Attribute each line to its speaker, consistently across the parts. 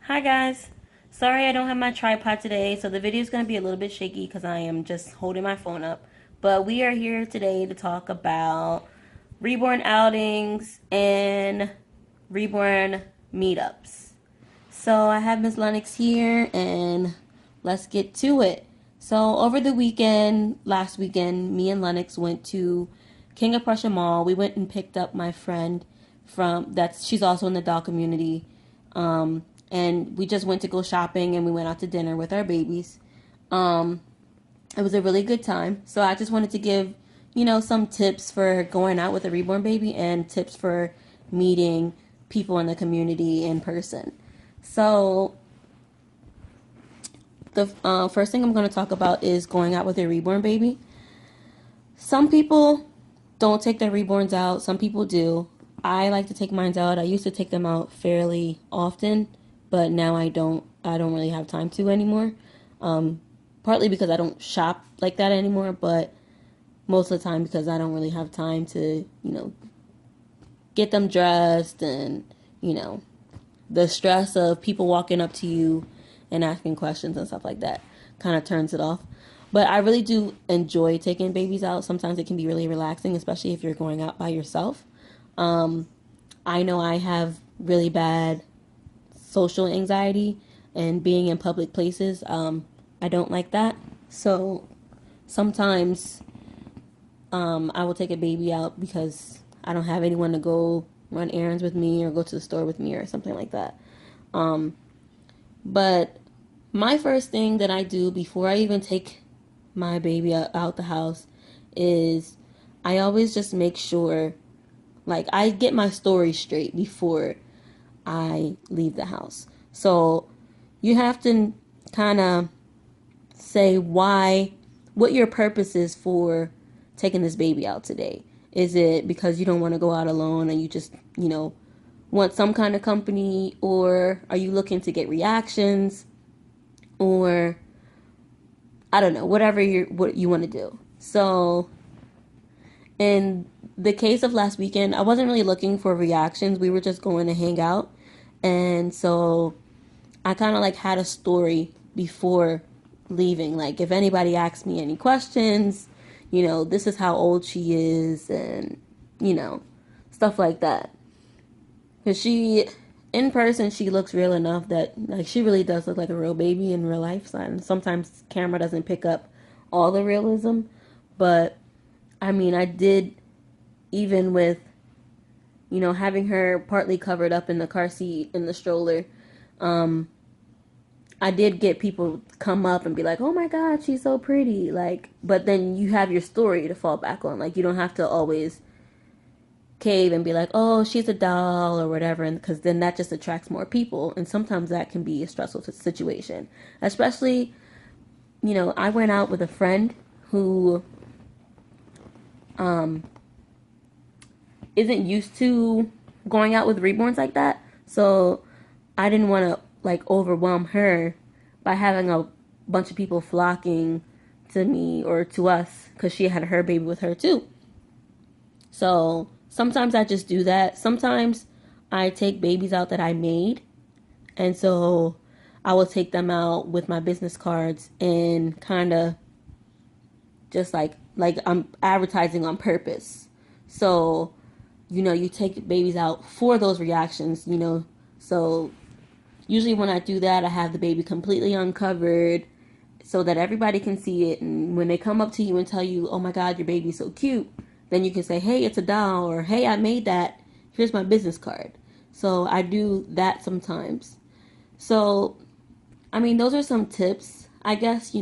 Speaker 1: Hi guys. Sorry I don't have my tripod today, so the video is going to be a little bit shaky because I am just holding my phone up. But we are here today to talk about Reborn outings and Reborn meetups. So I have Miss Lennox here and let's get to it. So over the weekend, last weekend, me and Lennox went to King of Prussia Mall. We went and picked up my friend she's also in the doll community. And we just went to go shopping and we went out to dinner with our babies. Um, it was a really good time. So I just wanted to give, some tips for going out with a reborn baby and tips for meeting people in the community in person. So the first thing I'm going to talk about is going out with a reborn baby. Some people don't take their reborns out. Some people do. I like to take mine out. I used to take them out fairly often, but now I don't. I don't really have time to anymore. Partly because I don't shop like that anymore, but most of the time because I don't really have time to, get them dressed and, you know, the stress of people walking up to you and asking questions and stuff like that kind of turns it off. But I really do enjoy taking babies out. Sometimes it can be really relaxing, especially if you're going out by yourself. Um, I know I have really bad social anxiety and being in public places. I don't like that. So sometimes I will take a baby out because I don't have anyone to go run errands with me or go to the store with me or something like that. Um, but my first thing that I do before I even take my baby out the house is I always just make sure, like, I get my story straight before I leave the house. So you have to kind of say what your purpose is for taking this baby out today. Is it because you don't want to go out alone and you just, want some kind of company, or are you looking to get reactions, or I don't know, what you want to do. So in the case of last weekend, I wasn't really looking for reactions. We were just going to hang out. And so I kind of like had a story before leaving. Like, if anybody asks me any questions, this is how old she is, and, stuff like that. Because in person, she looks real enough that, like, she really does look like a real baby in real life. And sometimes camera doesn't pick up all the realism. But, I mean, I did, even with, having her partly covered up in the car seat in the stroller, I did get people come up and be like, "Oh my God, she's so pretty!" Like, but then you have your story to fall back on. Like, you don't have to always cave and be like, "Oh, she's a doll" or whatever, and because then that just attracts more people, and sometimes that can be a stressful situation. Especially, I went out with a friend who um isn't used to going out with reborns like that, so I didn't want to like overwhelm her by having a bunch of people flocking to me or to us because she had her baby with her too. So sometimes I just do that. Sometimes I take babies out that I made, and so I will take them out with my business cards and kind of just like I'm advertising on purpose. So, you take babies out for those reactions, So usually when I do that, I have the baby completely uncovered so that everybody can see it. And when they come up to you and tell you, "Oh my God, your baby's so cute," then you can say, "Hey, it's a doll," or "Hey, I made that. Here's my business card." So I do that sometimes. So, I mean, those are some tips, I guess,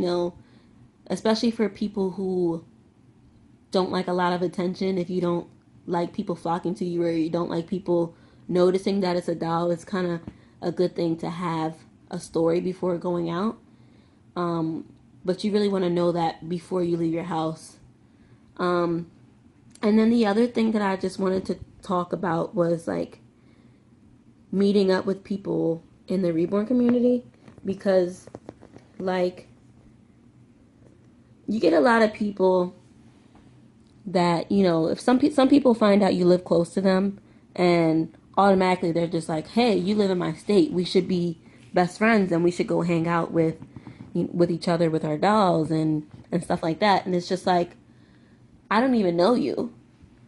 Speaker 1: especially for people who don't like a lot of attention. If you don't like people flocking to you, or you don't like people noticing that it's a doll, it's kind of a good thing to have a story before going out. Um, but you really want to know that before you leave your house. Um, and then the other thing that I just wanted to talk about was like meeting up with people in the reborn community, because like you get a lot of people that, if some people find out you live close to them, and automatically they're just like, "Hey, you live in my state, we should be best friends and we should go hang out with each other with our dolls and stuff like that. And it's just like, I don't even know you.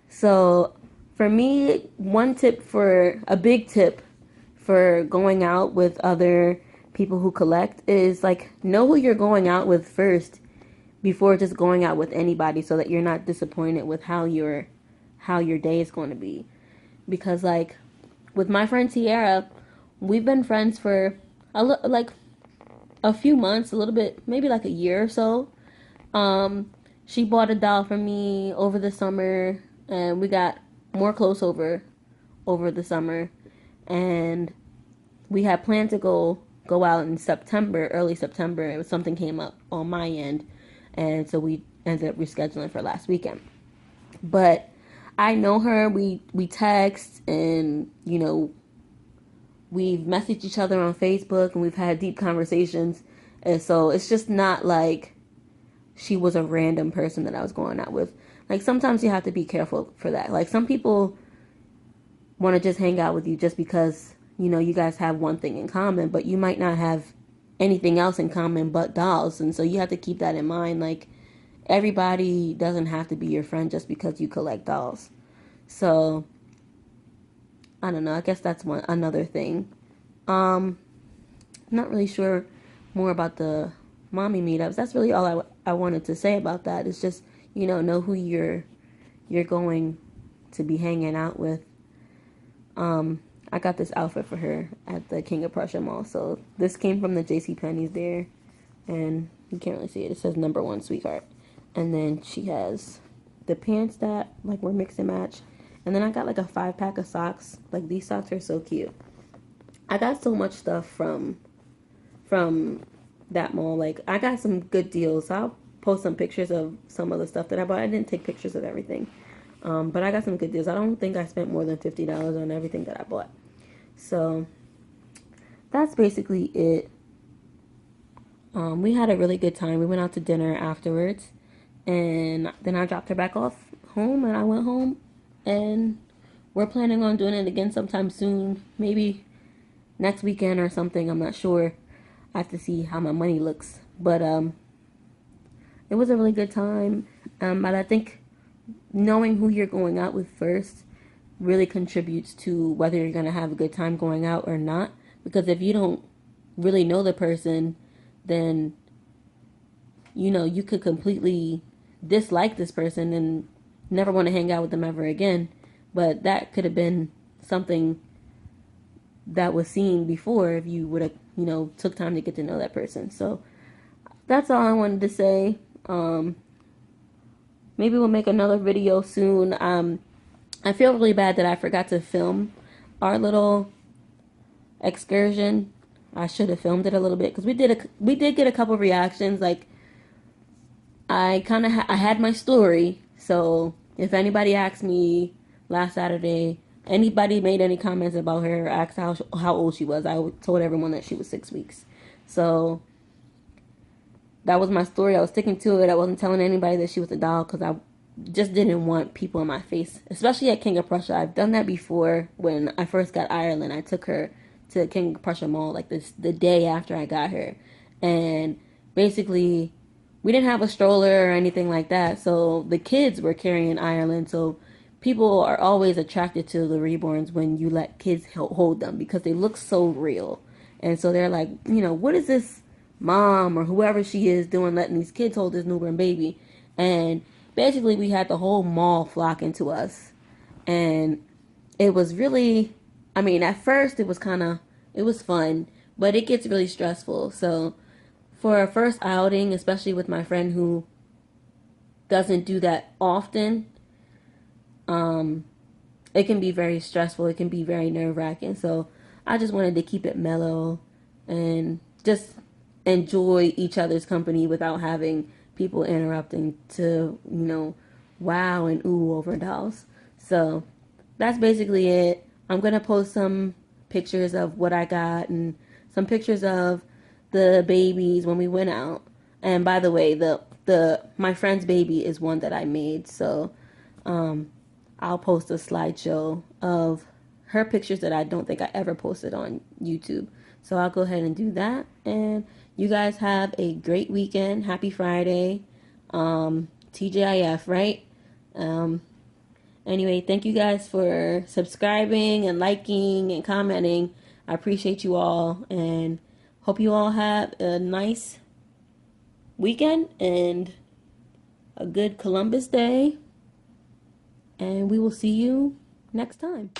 Speaker 1: So for me, a big tip for going out with other people who collect is like, know who you're going out with first before just going out with anybody, so that you're not disappointed with how your day is going to be. Because like with my friend Tiara, we've been friends for like a few months, a little bit, maybe like a year or so. Um, she bought a doll for me over the summer, and we got more close over the summer, and we had planned to go out in September, early September. It was something came up on my end, and so we ended up rescheduling for last weekend. But I know her. We text, and we've messaged each other on Facebook, and we've had deep conversations. And so it's just not like she was a random person that I was going out with. Like sometimes you have to be careful for that. Like some people want to just hang out with you just because you guys have one thing in common, but you might not have anything else in common but dolls. And so you have to keep that in mind. Like everybody doesn't have to be your friend just because you collect dolls. So I don't know. I guess that's another thing. I'm not really sure more about the mommy meetups. That's really all I wanted to say about that. It's just know who you're going to be hanging out with. I got this outfit for her at the King of Prussia Mall. So this came from the J.C. Penney's there, and you can't really see it. It says number one, sweetheart. And then she has the pants that like were mix and match. And then I got like a 5-pack of socks. Like these socks are so cute. I got so much stuff from that mall. Like I got some good deals. I'll post some pictures of some of the stuff that I bought. I didn't take pictures of everything. But I got some good deals. I don't think I spent more than $50 on everything that I bought. So that's basically it. We had a really good time. We went out to dinner afterwards, and then I dropped her back off home, and I went home, and we're planning on doing it again sometime soon. Maybe next weekend or something. I'm not sure. I have to see how my money looks. But it was a really good time. But I think knowing who you're going out with first really contributes to whether you're going to have a good time going out or not. Because if you don't really know the person, then you could completely dislike this person and never want to hang out with them ever again. But that could have been something that was seen before if you would have took time to get to know that person. So that's all I wanted to say. Maybe we'll make another video soon. I feel really bad that I forgot to film our little excursion. I should have filmed it a little bit because we did get a couple reactions. Like I had my story. So if anybody asked me last Saturday, anybody made any comments about her, asked how old she was, I told everyone that she was 6 weeks. So that was my story. I was sticking to it. I wasn't telling anybody that she was a doll because I just didn't want people in my face, especially at King of Prussia. I've done that before. When I first got Ireland, I took her to King of Prussia Mall like the day after I got her, and basically we didn't have a stroller or anything like that, so the kids were carrying Ireland. So people are always attracted to the reborns when you let kids hold them because they look so real. And so they're like, what is this mom or whoever she is doing letting these kids hold this newborn baby? And basically we had the whole mall flocking to us. And it was really, at first it was fun, but it gets really stressful. So for a first outing, especially with my friend who doesn't do that often, it can be very stressful. It can be very nerve-wracking. So I just wanted to keep it mellow and just enjoy each other's company without having people interrupting to, wow and ooh over dolls. So that's basically it. I'm going to post some pictures of what I got and some pictures of the babies when we went out. And by the way, my friend's baby is one that I made. So I'll post a slideshow of her pictures that I don't think I ever posted on YouTube. So I'll go ahead and do that. And you guys have a great weekend. Happy Friday. TGIF, right? Um, anyway, thank you guys for subscribing and liking and commenting. I appreciate you all and hope you all have a nice weekend and a good Columbus Day. And we will see you next time.